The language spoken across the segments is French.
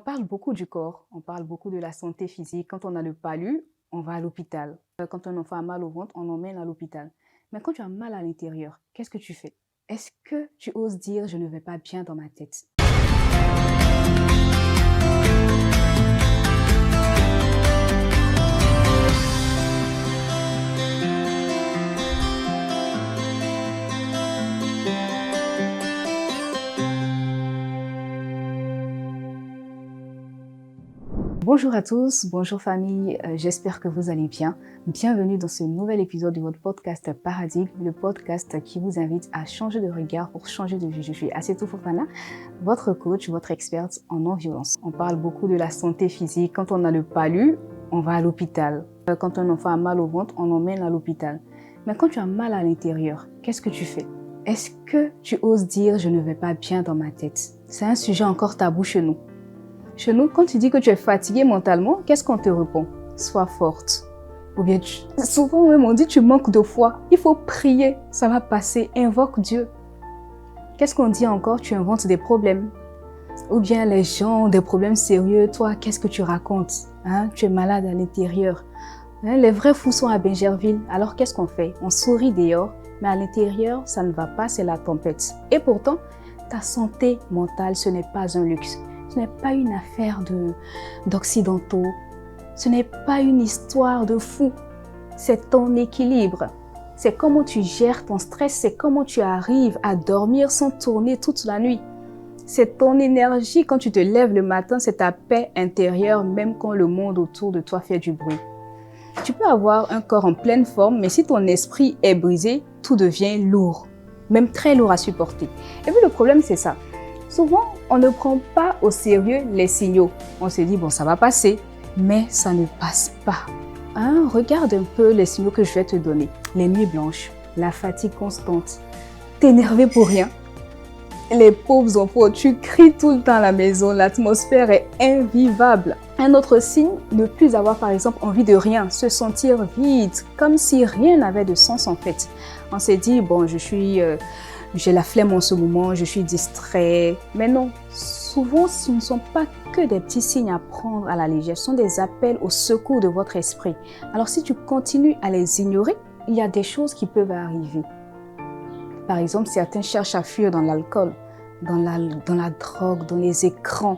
parle beaucoup du corps, on parle beaucoup de la santé physique. Quand on a le palu, on va à l'hôpital. Quand un enfant a mal au ventre, on l'emmène à l'hôpital. Mais quand tu as mal à l'intérieur, qu'est-ce que tu fais? Est-ce que tu oses dire je ne vais pas bien dans ma tête? Bonjour à tous, bonjour famille, j'espère que vous allez bien. Bienvenue dans ce nouvel épisode de votre podcast Paradigme, le podcast qui vous invite à changer de regard pour changer de vie. Je suis Assetou Fofana, votre coach, votre experte en non-violence. On parle beaucoup de la santé physique. Quand on a le palu, on va à l'hôpital. Quand un enfant a mal au ventre, on l'emmène à l'hôpital. Mais quand tu as mal à l'intérieur, qu'est-ce que tu fais? Est-ce que tu oses dire je ne vais pas bien dans ma tête? C'est un sujet encore tabou chez nous. Chez nous, quand tu dis que tu es fatigué mentalement, qu'est-ce qu'on te répond? Sois forte. Ou bien, souvent même on dit tu manques de foi. Il faut prier, ça va passer. Invoque Dieu. Qu'est-ce qu'on dit encore? Tu inventes des problèmes. Ou bien les gens ont des problèmes sérieux. Toi, qu'est-ce que tu racontes? Tu es malade à l'intérieur. Les vrais fous sont à Bingerville. Alors qu'est-ce qu'on fait? On sourit dehors, mais à l'intérieur, ça ne va pas, c'est la tempête. Et pourtant, ta santé mentale, ce n'est pas un luxe. Ce n'est pas une affaire d'occidentaux. Ce n'est pas une histoire de fou. C'est ton équilibre. C'est comment tu gères ton stress. C'est comment tu arrives à dormir sans tourner toute la nuit. C'est ton énergie quand tu te lèves le matin. C'est ta paix intérieure même quand le monde autour de toi fait du bruit. Tu peux avoir un corps en pleine forme, mais si ton esprit est brisé, tout devient lourd. Même très lourd à supporter. Et puis le problème, c'est ça. Souvent, on ne prend pas au sérieux les signaux. On se dit, bon, ça va passer, mais ça ne passe pas. Regarde un peu les signaux que je vais te donner. Les nuits blanches, la fatigue constante, t'énerver pour rien. Les pauvres enfants, tu cries tout le temps à la maison, l'atmosphère est invivable. Un autre signe, ne plus avoir par exemple envie de rien, se sentir vide, comme si rien n'avait de sens en fait. On s'est dit, bon, j'ai la flemme en ce moment, je suis distrait. Mais non, souvent, ce ne sont pas que des petits signes à prendre à la légère, ce sont des appels au secours de votre esprit. Alors si tu continues à les ignorer, il y a des choses qui peuvent arriver. Par exemple, certains cherchent à fuir dans l'alcool, dans la drogue, dans les écrans,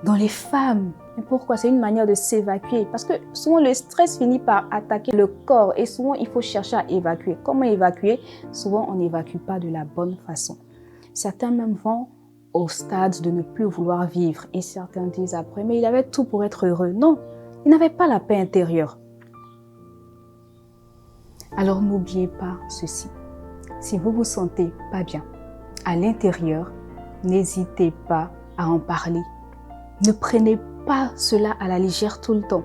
dans les femmes. Mais pourquoi? C'est une manière de s'évacuer. Parce que souvent, le stress finit par attaquer le corps et souvent, il faut chercher à évacuer. Comment évacuer? Souvent, on n'évacue pas de la bonne façon. Certains même vont au stade de ne plus vouloir vivre. Et certains disent après, mais il avait tout pour être heureux. Non, il n'avait pas la paix intérieure. Alors, n'oubliez pas ceci. Si vous vous sentez pas bien à l'intérieur, n'hésitez pas à en parler. Ne prenez pas cela à la légère tout le temps.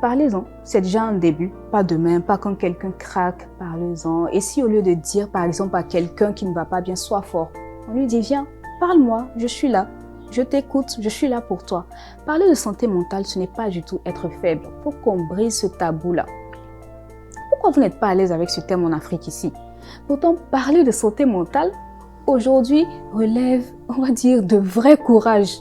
Parlez-en, c'est déjà un début, pas demain, pas quand quelqu'un craque, parlez-en. Et si au lieu de dire par exemple à quelqu'un qui ne va pas bien, sois fort, on lui dit viens, parle-moi, je suis là, je t'écoute, je suis là pour toi. Parler de santé mentale, ce n'est pas du tout être faible. Il faut qu'on brise ce tabou-là. Pourquoi vous n'êtes pas à l'aise avec ce terme en Afrique ici? Pourtant, parler de santé mentale, aujourd'hui, relève, on va dire, de vrai courage.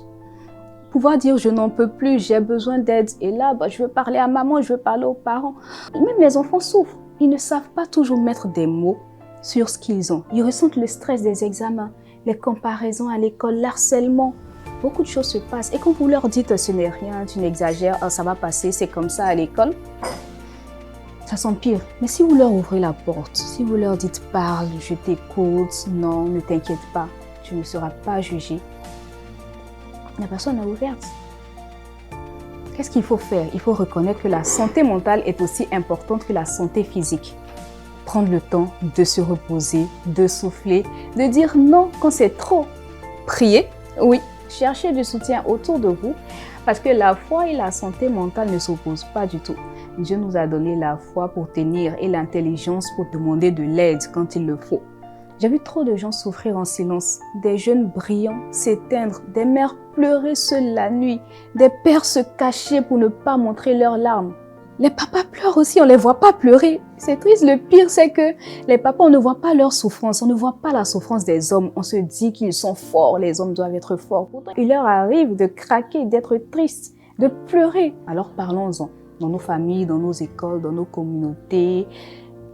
Pouvoir dire je n'en peux plus, j'ai besoin d'aide. Et là, je veux parler à maman, je veux parler aux parents. Même les enfants souffrent. Ils ne savent pas toujours mettre des mots sur ce qu'ils ont. Ils ressentent le stress des examens, les comparaisons à l'école, l'harcèlement. Beaucoup de choses se passent. Et quand vous leur dites ce n'est rien, tu n'exagères, ça va passer, c'est comme ça à l'école, ça s'empire. Mais si vous leur ouvrez la porte, si vous leur dites parle, je t'écoute, non, ne t'inquiète pas, tu ne seras pas jugé. La personne est ouverte. Qu'est-ce qu'il faut faire? Il faut reconnaître que la santé mentale est aussi importante que la santé physique. Prendre le temps de se reposer, de souffler, de dire non quand c'est trop. Prier, oui, chercher du soutien autour de vous parce que la foi et la santé mentale ne s'opposent pas du tout. Dieu nous a donné la foi pour tenir et l'intelligence pour demander de l'aide quand il le faut. J'ai vu trop de gens souffrir en silence, des jeunes brillants s'éteindre, des mères pleurer seules la nuit, des pères se cacher pour ne pas montrer leurs larmes. Les papas pleurent aussi, on ne les voit pas pleurer. C'est triste, le pire c'est que les papas, on ne voit pas leur souffrance, on ne voit pas la souffrance des hommes. On se dit qu'ils sont forts, les hommes doivent être forts. Pourtant, il leur arrive de craquer, d'être tristes, de pleurer. Alors parlons-en, dans nos familles, dans nos écoles, dans nos communautés.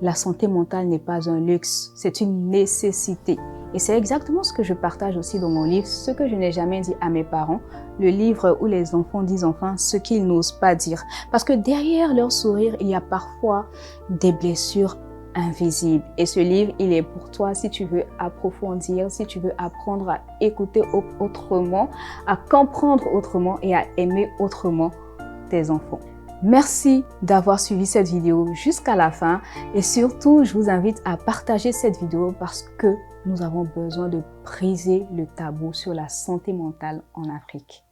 La santé mentale n'est pas un luxe, c'est une nécessité. Et c'est exactement ce que je partage aussi dans mon livre, ce que je n'ai jamais dit à mes parents, le livre où les enfants disent enfin ce qu'ils n'osent pas dire. Parce que derrière leur sourire, il y a parfois des blessures invisibles. Et ce livre, il est pour toi si tu veux approfondir, si tu veux apprendre à écouter autrement, à comprendre autrement et à aimer autrement tes enfants. Merci d'avoir suivi cette vidéo jusqu'à la fin et surtout, je vous invite à partager cette vidéo parce que nous avons besoin de briser le tabou sur la santé mentale en Afrique.